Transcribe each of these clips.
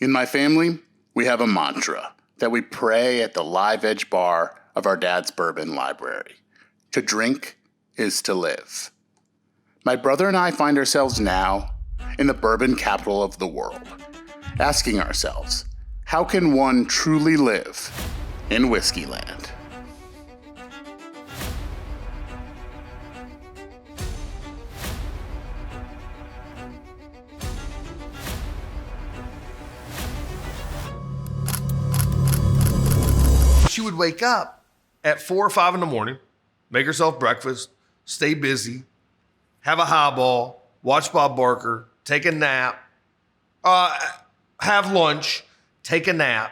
In my family, we have a mantra that we pray at the live edge bar of our dad's bourbon library. To drink is to live. My brother and I find ourselves now in the bourbon capital of the world, asking ourselves, how can one truly live in Whiskeyland? She would wake up at 4 or 5 in the morning, make herself breakfast, stay busy, have a highball, watch Bob Barker, take a nap, have lunch, take a nap,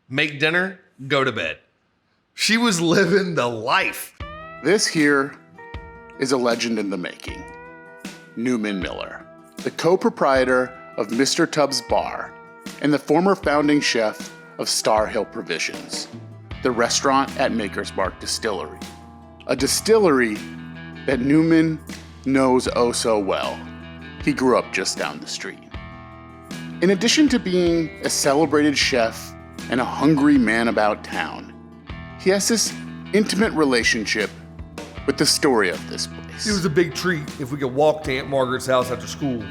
make dinner, go to bed. She was living the life. This here is a legend in the making. Newman Miller, the co-proprietor of Mr. Tubbs Bar and the former founding chef of Star Hill Provisions, the restaurant at Maker's Mark Distillery. A distillery that Newman knows oh so well. He grew up just down the street. In addition to being a celebrated chef and a hungry man about town, he has this intimate relationship with the story of this place. It was a big treat if we could walk to Aunt Margaret's house after school.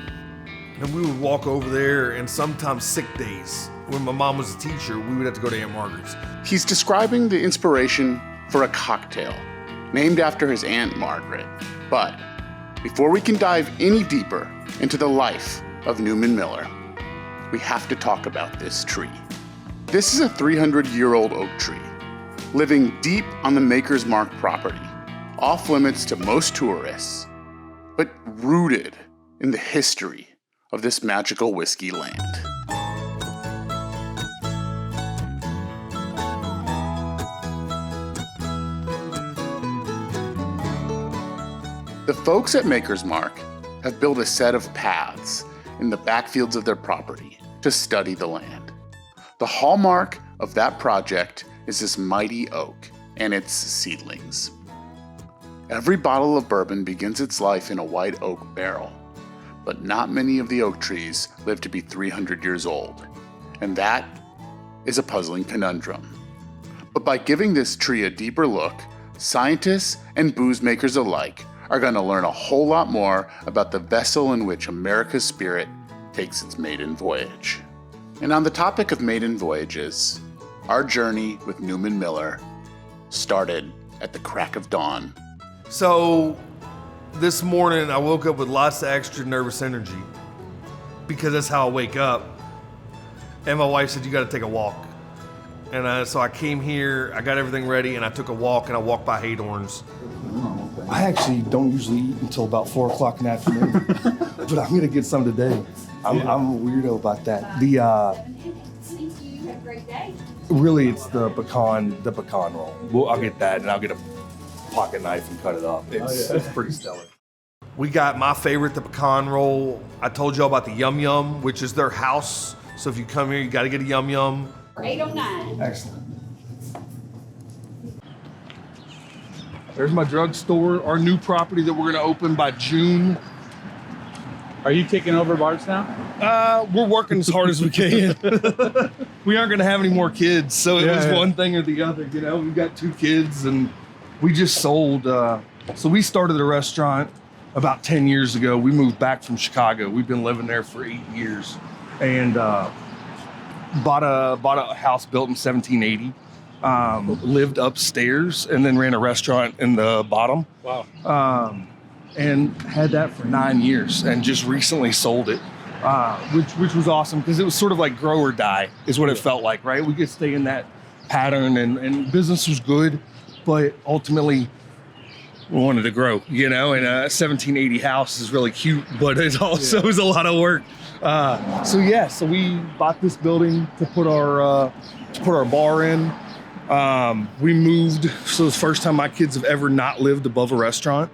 And we would walk over there, and sometimes sick days, when my mom was a teacher, we would have to go to Aunt Margaret's. He's describing the inspiration for a cocktail named after his Aunt Margaret. But before we can dive any deeper into the life of Newman Miller, we have to talk about this tree. This is a 300-year-old oak tree, living deep on the Maker's Mark property, off limits to most tourists, but rooted in the history of this magical whiskey land. The folks at Maker's Mark have built a set of paths in the backfields of their property to study the land. The hallmark of that project is this mighty oak and its seedlings. Every bottle of bourbon begins its life in a white oak barrel, but not many of the oak trees live to be 300 years old, and that is a puzzling conundrum. But by giving this tree a deeper look, scientists and booze makers alike are going to learn a whole lot more about the vessel in which America's spirit takes its maiden voyage. And on the topic of maiden voyages, our journey with Newman Miller started at the crack of dawn. So this morning I woke up with lots of extra nervous energy because that's how I wake up. And my wife said, you got to take a walk. And so I came here, I got everything ready, and I took a walk, and I walked by Haydorn's. I actually don't usually eat until about 4 o'clock in the afternoon, but I'm gonna get some today. I'm a weirdo about that. Really, it's the pecan roll. Well, I'll get that, and I'll get a pocket knife and cut it up. It's pretty stellar. We got my favorite, the pecan roll. I told y'all about the Yum Yum, which is their house. So if you come here, you got to get a Yum Yum. 809. Excellent. There's my drugstore, our new property that we're gonna open by June. Are you taking over Bardstown? We're working as hard as we can. We aren't gonna have any more kids, so it was one thing or the other. You know, we've got 2 kids, and we just sold. So we started a restaurant about 10 years ago. We moved back from Chicago. We've been living there for 8 years, and bought a house built in 1780. Lived upstairs and then ran a restaurant in the bottom. Wow. And had that for 9 years and just recently sold it, which was awesome because it was sort of like grow or die is what it felt like, right? We could stay in that pattern and business was good, but ultimately we wanted to grow, you know, and a 1780 house is really cute, but it also is a lot of work. So we bought this building to put our bar in. We moved, so the first time my kids have ever not lived above a restaurant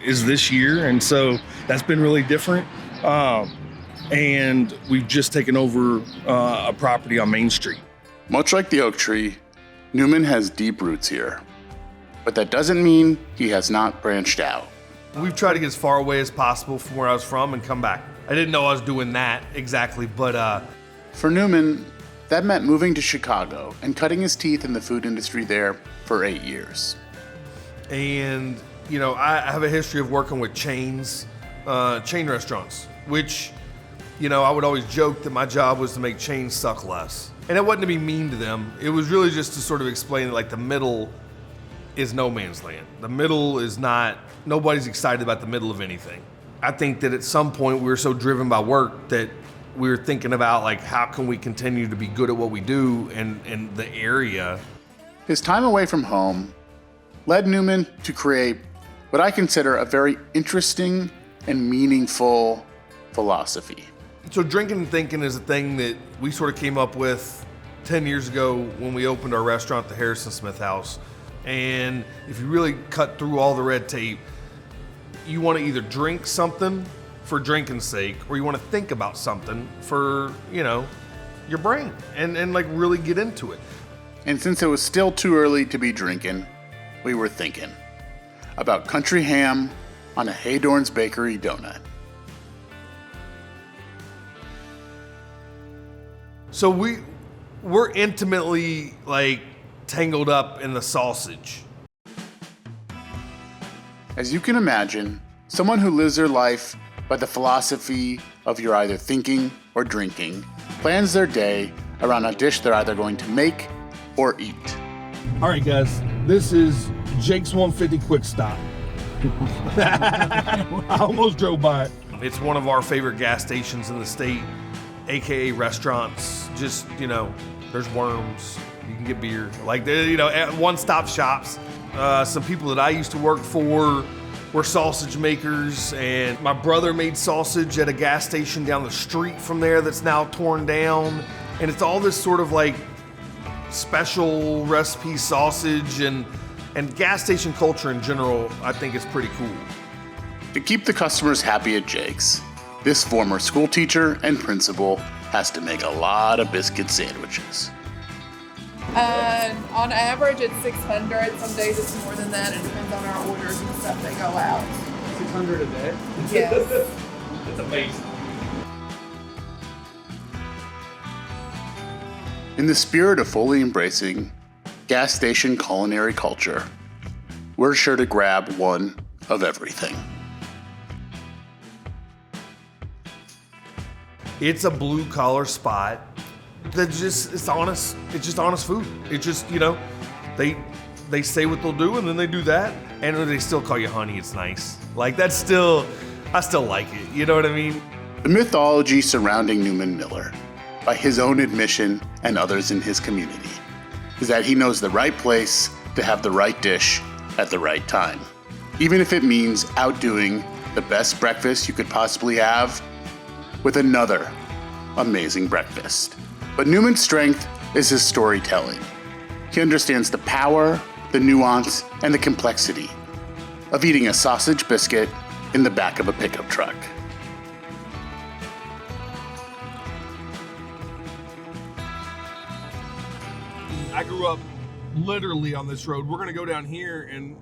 is this year, and so that's been really different. And we've just taken over a property on Main Street. Much like the oak tree, Newman has deep roots here, but that doesn't mean he has not branched out. We've tried to get as far away as possible from where I was from and come back I didn't know I was doing that exactly, but For Newman, that meant moving to Chicago and cutting his teeth in the food industry there for 8 years. and I have a history of working with chain restaurants, which I would always joke that my job was to make chains suck less. And it wasn't to be mean to them. It was really just to sort of explain that, like, the middle is no man's land. The middle is not, nobody's excited about the middle of anything. I think that at some point we were so driven by work that we were thinking about, like, how can we continue to be good at what we do in the area. His time away from home led Newman to create what I consider a very interesting and meaningful philosophy. So drinking and thinking is a thing that we sort of came up with 10 years ago when we opened our restaurant, the Harrison Smith House. And if you really cut through all the red tape, you want to either drink something for drinking's sake, or you want to think about something for, your brain and like really get into it. And since it was still too early to be drinking, we were thinking about country ham on a Haydorn's Bakery donut. So we're intimately like tangled up in the sausage. As you can imagine, someone who lives their life by the philosophy of you're either thinking or drinking plans their day around a dish they're either going to make or eat. All right, guys, this is Jake's 150 Quick Stop. I almost drove by it. It's one of our favorite gas stations in the state, AKA restaurants. Just, there's worms. You can get beer. Like, one-stop shops. Some people that I used to work for were sausage makers, and my brother made sausage at a gas station down the street from there that's now torn down. And it's all this sort of like special recipe sausage and gas station culture in general, I think is pretty cool. To keep the customers happy at Jake's, this former school teacher and principal has to make a lot of biscuit sandwiches. On average, it's 600. Some days it's more than that. It depends on our orders and stuff that go out. 600 a day? Yes. That's amazing. In the spirit of fully embracing gas station culinary culture, we're sure to grab one of everything. It's a blue collar spot that it's honest. It's just honest food. It's just, they say what they'll do and then they do that. And they still call you honey. It's nice. Like, I still like it. You know what I mean? The mythology surrounding Newman Miller, by his own admission and others in his community, is that he knows the right place to have the right dish at the right time, even if it means outdoing the best breakfast you could possibly have with another amazing breakfast. But Newman's strength is his storytelling. He understands the power, the nuance, and the complexity of eating a sausage biscuit in the back of a pickup truck. I grew up literally on this road. We're gonna go down here, and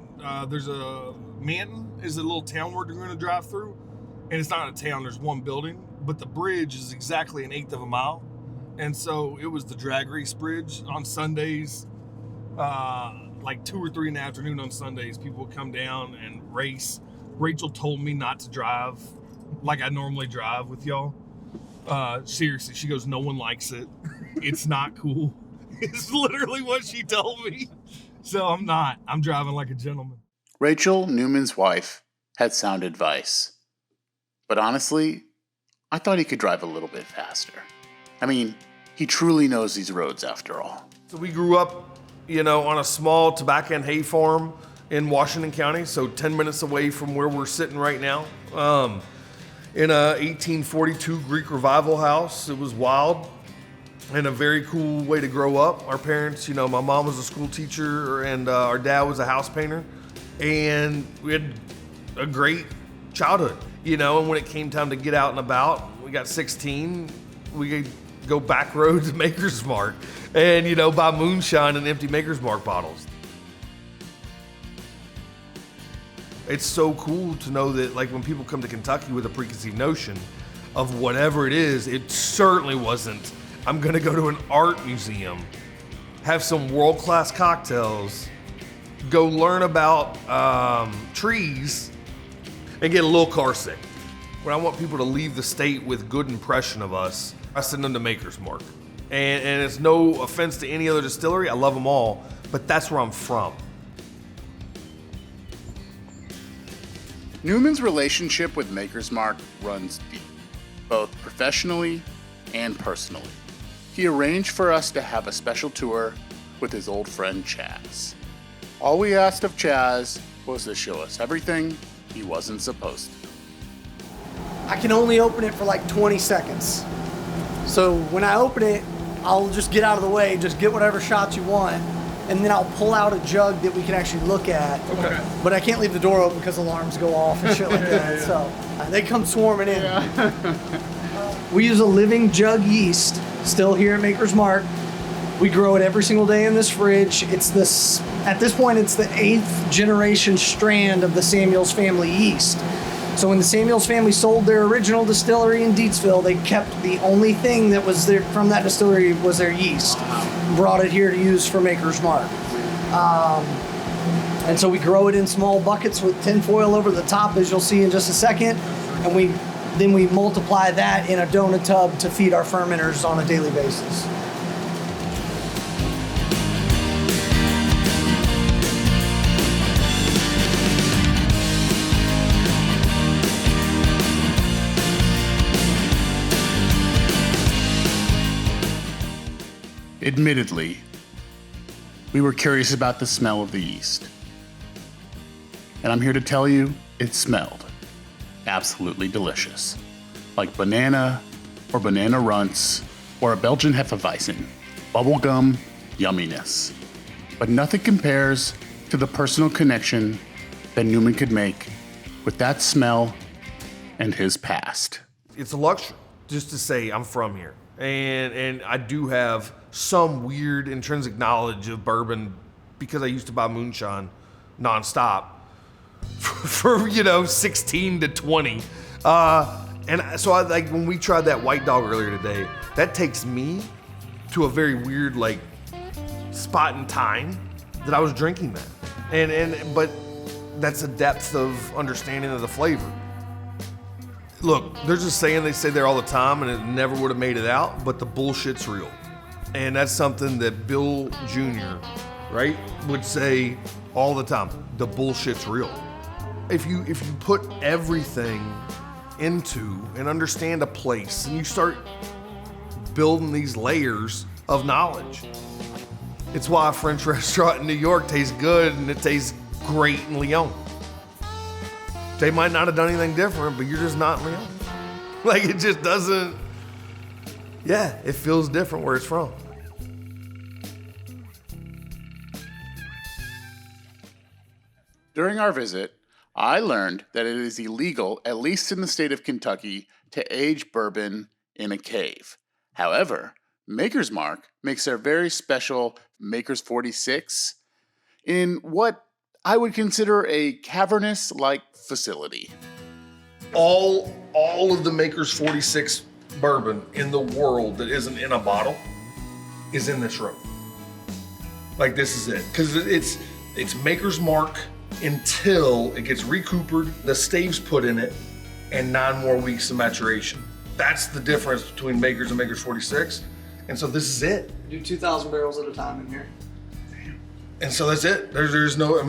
there's a Manton is a little town we're gonna drive through, and it's not a town. There's one building, but the bridge is exactly 1/8 of a mile, and so it was the drag race bridge on Sundays. Like 2 or 3 in the afternoon on Sundays, people would come down and race. Rachel told me not to drive like I normally drive with y'all. Seriously, she goes, no one likes it. It's not cool. It's literally what she told me. So I'm not. I'm driving like a gentleman. Rachel, Newman's wife, had sound advice. But honestly, I thought he could drive a little bit faster. I mean, he truly knows these roads after all. So we grew up, on a small tobacco and hay farm in Washington County, so 10 minutes away from where we're sitting right now. In a 1842 Greek revival house. It was wild and a very cool way to grow up. Our parents, my mom was a school teacher and our dad was a house painter. And we had a great childhood, and when it came time to get out and about, we got 16, we could go back road to Maker's Mark and, buy moonshine and empty Maker's Mark bottles. It's so cool to know that, like, when people come to Kentucky with a preconceived notion, of whatever it is. It certainly wasn't, I'm gonna go to an art museum, have some world-class cocktails, go learn about trees, and get a little car sick. When I want people to leave the state with good impression of us, I send them to Maker's Mark. And it's no offense to any other distillery, I love them all, but that's where I'm from. Newman's relationship with Maker's Mark runs deep, both professionally and personally. He arranged for us to have a special tour with his old friend Chaz. All we asked of Chaz was to show us everything he wasn't supposed to. I can only open it for like 20 seconds. So when I open it, I'll just get out of the way, just get whatever shots you want, and then I'll pull out a jug that we can actually look at. Okay. But I can't leave the door open because alarms go off and shit like that. So they come swarming in. We use a living jug yeast, still here at Maker's Mark. We grow it every single day in this fridge. It's this, at this point, it's the 8th generation strand of the Samuels family yeast. So when the Samuels family sold their original distillery in Deatsville, they kept the only thing that was there from that distillery was their yeast. Brought it here to use for Maker's Mark. And so we grow it in small buckets with tinfoil over the top, as you'll see in just a second. And then we multiply that in a donut tub to feed our fermenters on a daily basis. Admittedly, we were curious about the smell of the yeast. And I'm here to tell you, it smelled absolutely delicious. Like banana or banana runts or a Belgian Hefeweizen. Bubblegum yumminess. But nothing compares to the personal connection that Newman could make with that smell and his past. It's a luxury just to say I'm from here. And I do have some weird intrinsic knowledge of bourbon because I used to buy moonshine nonstop for 16 to 20. And so when we tried that White Dog earlier today, that takes me to a very weird spot in time that I was drinking that. But that's a depth of understanding of the flavor. Look, there's a saying they say there all the time, and it never would have made it out, but the bullshit's real. And that's something that Bill Jr., right, would say all the time. The bullshit's real. If you put everything into and understand a place, and you start building these layers of knowledge, it's why a French restaurant in New York tastes good and it tastes great in Lyon. They might not have done anything different, but you're just not in Lyon. It just doesn't, it feels different where it's from. During our visit, I learned that it is illegal, at least in the state of Kentucky, to age bourbon in a cave. However, Maker's Mark makes their very special Maker's 46 in what I would consider a cavernous-like facility. All of the Maker's 46 bourbon in the world that isn't in a bottle is in this room. This is it. Because it's Maker's Mark until it gets recoopered, the staves put in it, and 9 more weeks of maturation. That's the difference between Maker's and Maker's 46. And so this is it. Do 2,000 barrels at a time in here. And so that's it. There's no,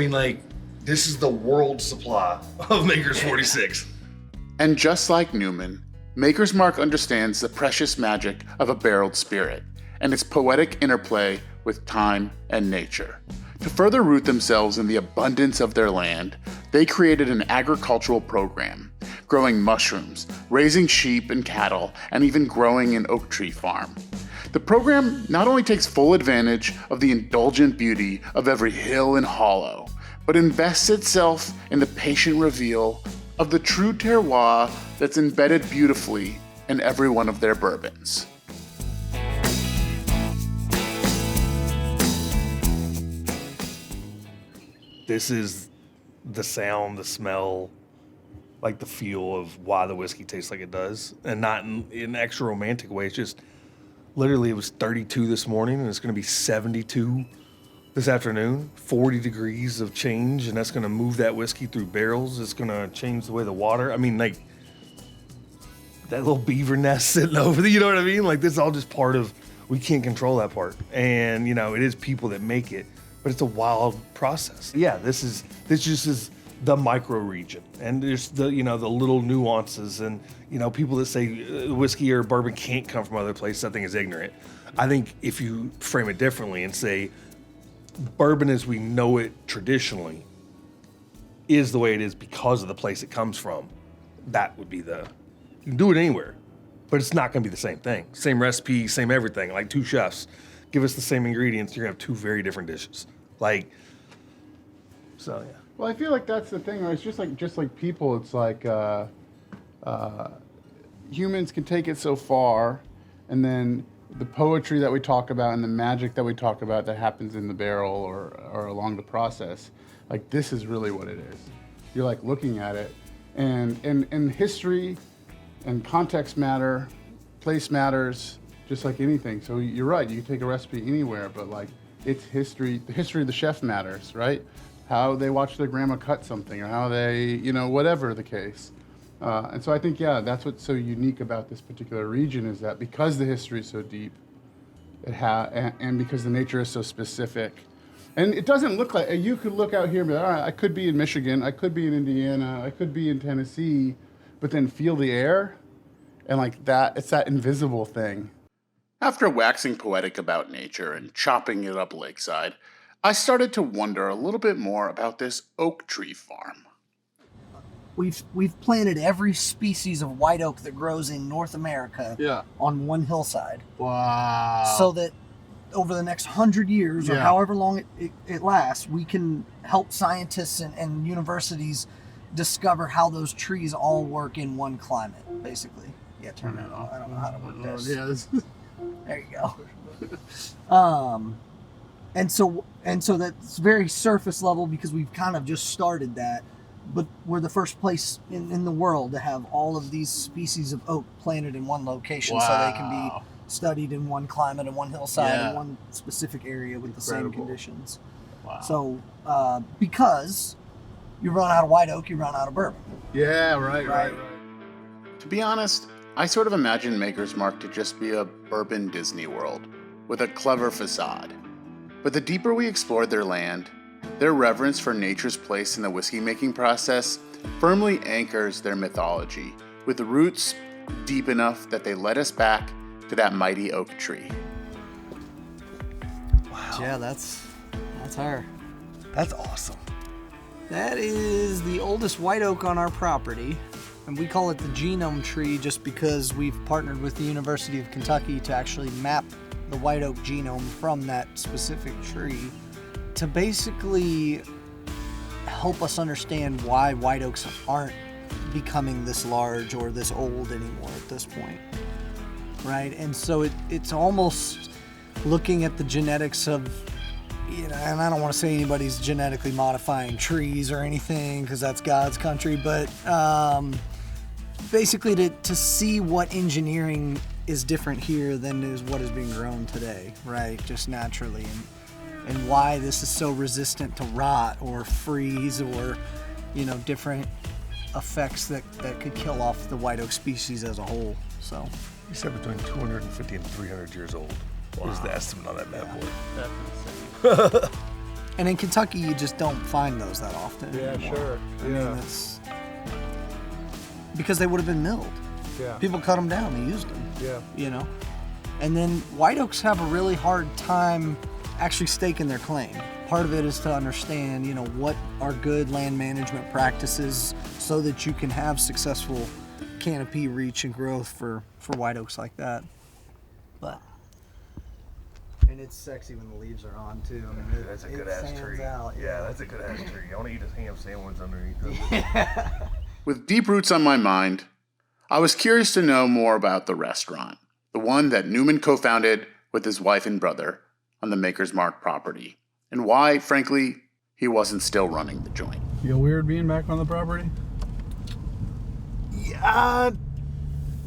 this is the world supply of Maker's 46. And just like Newman, Maker's Mark understands the precious magic of a barreled spirit and its poetic interplay with time and nature. To further root themselves in the abundance of their land, they created an agricultural program, growing mushrooms, raising sheep and cattle, and even growing an oak tree farm. The program not only takes full advantage of the indulgent beauty of every hill and hollow, but invests itself in the patient reveal of the true terroir that's embedded beautifully in every one of their bourbons. This is the sound, the smell, like the feel of why the whiskey tastes like it does, and not in an extra romantic way. It's just literally it was 32 this morning, and it's going to be 72 this afternoon. 40 degrees of change, and that's going to move that whiskey through barrels. It's going to change the way the water. I mean, like that little beaver nest sitting over there. You know what I mean? Like this is all just part of. We can't control that part, and you know it is people that make it, but it's a wild process. Yeah, this just is the micro region, and there's the the little nuances, and people that say whiskey or bourbon can't come from other places, I think is ignorant. I think if you frame it differently and say bourbon as we know it traditionally is the way it is because of the place it comes from, that would be you can do it anywhere. But it's not going to be the same thing. Same recipe, same everything. Like two chefs, give us the same ingredients, you're going to have two very different dishes. So yeah. Well, I feel like that's the thing. Right? It's just like people. It's like humans can take it so far, and then the poetry that we talk about and the magic that we talk about that happens in the barrel or along the process. Like this is really what it is. You're like looking at it, and history. And context matter, place matters, just like anything. So you're right, you can take a recipe anywhere, but like it's history, the history of the chef matters, right? How they watch their grandma cut something or how they, whatever the case. And so I think, that's what's so unique about this particular region is that because the history is so deep, and because the nature is so specific, and it doesn't look like, you could look out here and be like, all right, I could be in Michigan, I could be in Indiana, I could be in Tennessee, but then feel the air, and like that, it's that invisible thing. After waxing poetic about nature and chopping it up lakeside, I started to wonder a little bit more about this oak tree farm. We've planted every species of white oak that grows in North America on one hillside. Wow. So that over the next 100 years or however long it lasts, we can help scientists and universities discover how those trees all work in one climate, basically. Yeah, turn that off. I don't know how to work this. Yeah. There you go. And so that's very surface level because we've kind of just started that, but we're the first place in the world to have all of these species of oak planted in one location, so they can be studied in one climate and one hillside in one specific area with the same conditions. Wow. So because you run out of white oak, you run out of bourbon. Yeah, right. To be honest, I sort of imagine Maker's Mark to just be a bourbon Disney World with a clever facade. But the deeper we explored their land, their reverence for nature's place in the whiskey making process firmly anchors their mythology, with roots deep enough that they led us back to that mighty oak tree. Wow. Yeah, that's her. That's awesome. That is the oldest white oak on our property, and we call it the genome tree just because we've partnered with the University of Kentucky to actually map the white oak genome from that specific tree to basically help us understand why white oaks aren't becoming this large or this old anymore at this point, right? And so it's almost looking at the genetics of, and I don't want to say anybody's genetically modifying trees or anything because that's God's country, but basically to see what engineering is different here than is what is being grown today, right? Just naturally, and why this is so resistant to rot or freeze or, different effects that could kill off the white oak species as a whole. So You said between 250 and 300 years old. Wow. Is the estimate on that bad boy. Definitely. And in Kentucky, you just don't find those that often. Yeah, anymore. sure. I mean, it's because they would have been milled. Yeah. People cut them down, they used them. Yeah. And then white oaks have a really hard time actually staking their claim. Part of it is to understand, what are good land management practices so that you can have successful canopy reach and growth for white oaks like that. And it's sexy when the leaves are on too. I mean, that's a good ass tree. Out, yeah, that's a good ass tree. I want to eat his ham sandwich underneath it. With deep roots on my mind, I was curious to know more about the restaurant, the one that Newman co-founded with his wife and brother on the Maker's Mark property, and why, frankly, he wasn't still running the joint. Feel weird being back on the property?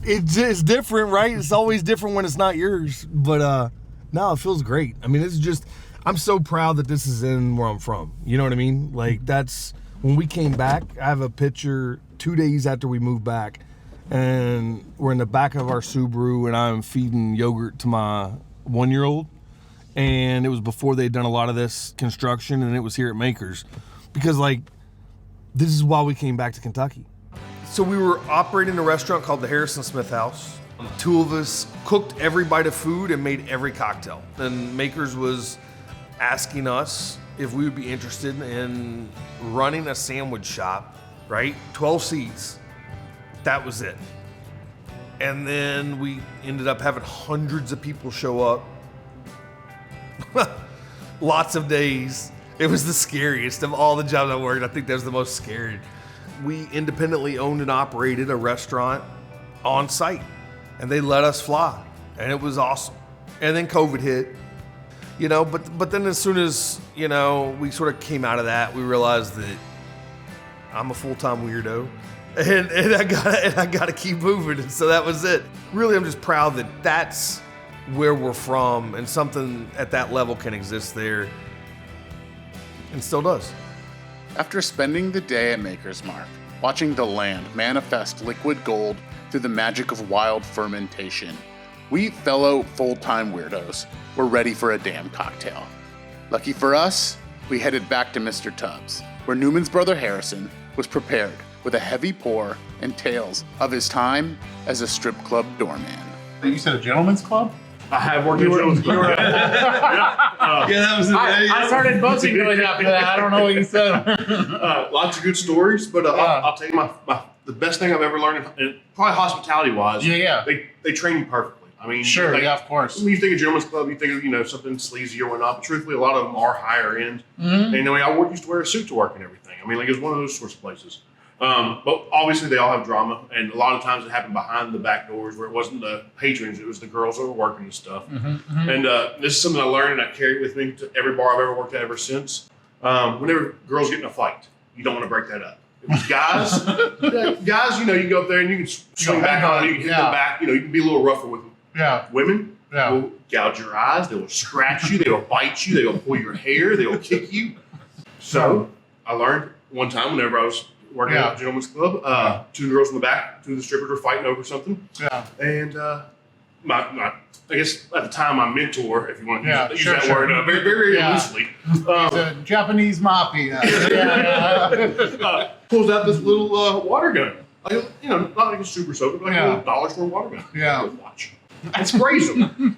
It's different, right? It's always different when it's not yours. But no, it feels great. I mean, it's just, I'm so proud that this is in where I'm from. You know what I mean? Like, that's, when we came back, I have a picture 2 days after we moved back, and we're in the back of our Subaru, and I'm feeding yogurt to my 1-year-old. And it was before they'd done a lot of this construction, and it was here at Makers. Because, like, this is why we came back to Kentucky. So we were operating a restaurant called the Harrison Smith House. The two of us cooked every bite of food and made every cocktail. And Makers was asking us if we would be interested in running a sandwich shop, right? 12 seats. That was it. And then we ended up having hundreds of people show up. Lots of days. It was the scariest of all the jobs I worked. I think that was the most scary. We independently owned and operated a restaurant on site, and they let us fly, and it was awesome. And then COVID hit, you know, but then as soon as, you know, we sort of came out of that, we realized that I'm a full-time weirdo, and I gotta keep moving. And so that was it. Really, I'm just proud that that's where we're from, and something at that level can exist there, and still does. After spending the day at Maker's Mark, watching the land manifest liquid gold through the magic of wild fermentation, we fellow full-time weirdos were ready for a damn cocktail. Lucky for us, we headed back to Mr. Tubbs, where Newman's brother Harrison was prepared with a heavy pour and tales of his time as a strip club doorman. You said a gentleman's club? I have worked at Joe's Club. Yeah, that was I started buzzing going after that. I don't know what you said. Lots of good stories, but I'll tell you the best thing I've ever learned, and probably hospitality-wise. Yeah. They train you perfectly. I mean, Sure, yeah, of course. When you think of gentleman's club, you think of, you know, something sleazy or whatnot. But truthfully, a lot of them are higher end. Mm-hmm. And I mean, I used to wear a suit to work and everything. I mean, like, it was one of those sorts of places. But obviously, they all have drama, and a lot of times it happened behind the back doors, where it wasn't the patrons; it was the girls that were working and stuff. Mm-hmm. And this is something I learned, and I carried with me to every bar I've ever worked at ever since. Whenever girls get in a fight, you don't want to break that up. It was guys, guys, you know, you go up there and you can swing back on, you can hit them back, you know, you can be a little rougher with them. Yeah. Women will gouge your eyes, they will scratch you, they will bite you, they will pull your hair, they will kick you. So I learned one time whenever I was working at a gentleman's club, two girls in the back, two of the strippers were fighting over something. Yeah. And my I guess at the time my mentor, if you want to use that word, very, very loosely. The Japanese mafia. Pulls out this little water gun. Like, you know, not like a super soaker, but like a little dollar store water gun. Yeah. Watch. And sprays them.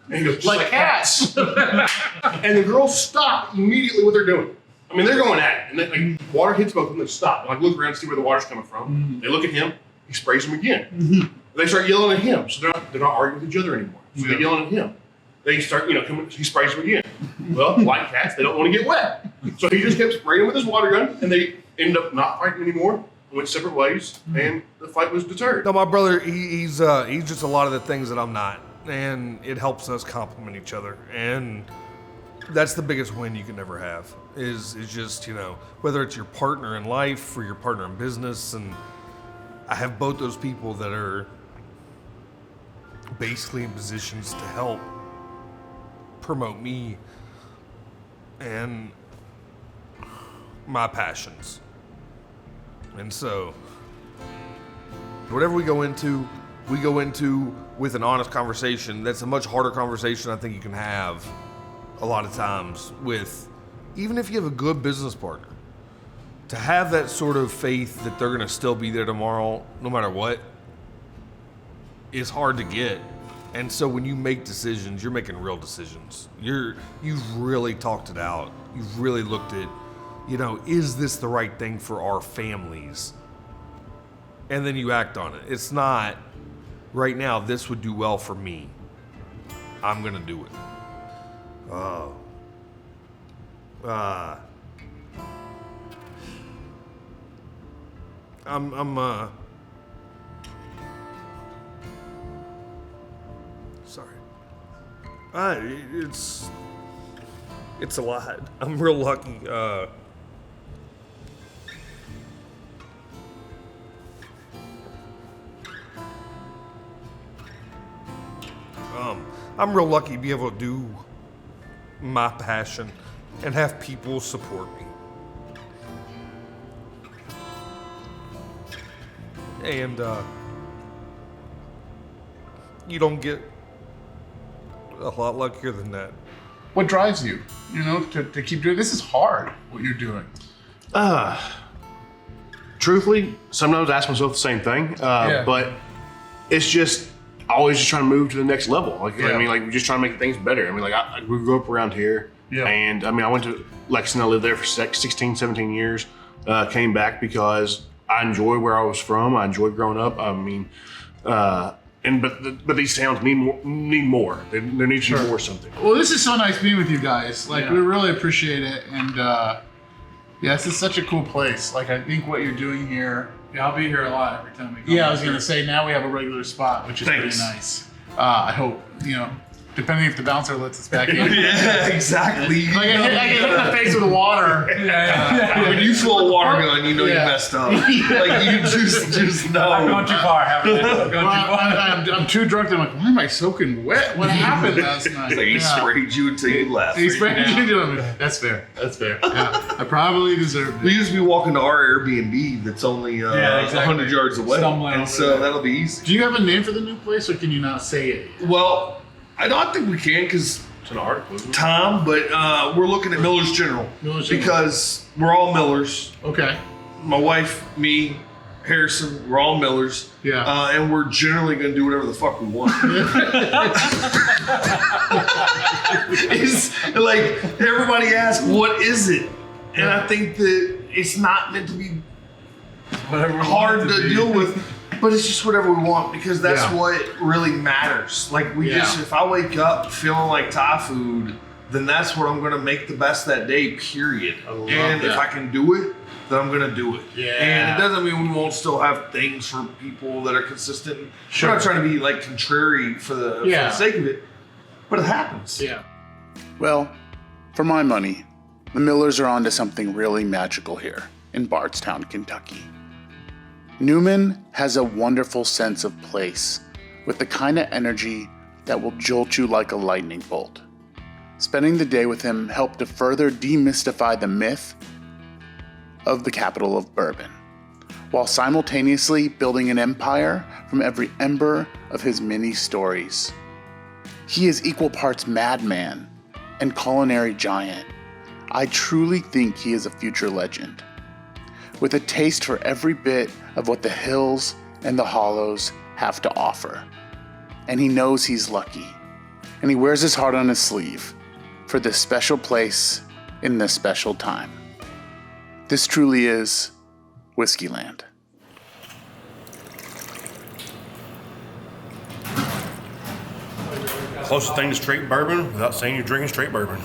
And he goes, like cats. And the girls stop immediately what they're doing. I mean, they're going at it. And then, like, water hits both of them, they stop. They, like, look around and see where the water's coming from. Mm-hmm. They look at him, he sprays them again. Mm-hmm. They start yelling at him, so they're not arguing with each other anymore. So they're yelling at him. They start, you know, he sprays them again. Well, like cats, they don't want to get wet. So he just kept spraying them with his water gun, and they ended up not fighting anymore. Went separate ways, and the fight was deterred. No, my brother, he's just a lot of the things that I'm not, and it helps us complement each other, and that's the biggest win you can ever have. Is just, you know, whether it's your partner in life or your partner in business, and I have both those people that are basically in positions to help promote me and my passions. And so, whatever we go into with an honest conversation. That's a much harder conversation I think you can have a lot of times with, even if you have a good business partner, to have that sort of faith that they're going to still be there tomorrow, no matter what, is hard to get. And so when you make decisions, you're making real decisions. You've really talked it out. You've really looked at, you know, is this the right thing for our families? And then you act on it. It's not, right now, this would do well for me. I'm going to do it. Sorry. It's a lot. I'm real lucky. I'm real lucky to be able to do my passion and have people support me. And you don't get a lot luckier than that. What drives you, to keep doing this? Is hard, what you're doing. Truthfully, sometimes I ask myself the same thing, but it's just always just trying to move to the next level. I mean, like just trying to make things better. I mean, like we grew up around here, and I mean, I went to Lexington. I lived there for 16, 17 years. Came back because I enjoy where I was from. I enjoyed growing up. I mean, but these towns need more. There needs to be more something. Well, this is so nice being with you guys. Like, we really appreciate it. And this is such a cool place. Like, I think what you're doing here. Yeah, I'll be here a lot every time we come. Yeah, I was going to say, now we have a regular spot, which is pretty nice. I hope, depending if the bouncer lets us back in. Yeah, exactly. Like, I get hit in the face with water. When you fill a water gun, you know you messed up. Like, you just know. I've gone too far, haven't I? I've gone too far. I'm too drunk. I'm like, why am I soaking wet? What happened last night? It's like he sprayed you until you left. He sprayed you. That's fair. Yeah, I probably deserved it. We used to be walking to our Airbnb that's only 100 yards away. Stumbling and so that'll be easy. Do you have a name for the new place, or can you not say it? Well, I don't think we can because It's an article, isn't it? Tom, but we're looking at Miller's General. Because we're all Millers. Okay. My wife, me, Harrison, we're all Millers. Yeah. And we're generally going to do whatever the fuck we want. It's like everybody asks, what is it? And I think that it's not meant to be hard to deal with. But it's just whatever we want because that's what really matters. Like if I wake up feeling like Thai food, then that's what I'm gonna make the best that day, period. And if I can do it, then I'm gonna do it. Yeah. And it doesn't mean we won't still have things for people that are consistent. Sure. We're not trying to be like contrary for the sake of it, but it happens. Yeah. Well, for my money, the Millers are onto something really magical here in Bardstown, Kentucky. Newman has a wonderful sense of place with the kind of energy that will jolt you like a lightning bolt. Spending the day with him helped to further demystify the myth of the capital of bourbon, while simultaneously building an empire from every ember of his many stories. He is equal parts madman and culinary giant. I truly think he is a future legend, with a taste for every bit of what the hills and the hollows have to offer. And he knows he's lucky, and he wears his heart on his sleeve for this special place in this special time. This truly is Whiskeyland. Closest thing to straight bourbon without saying you're drinking straight bourbon.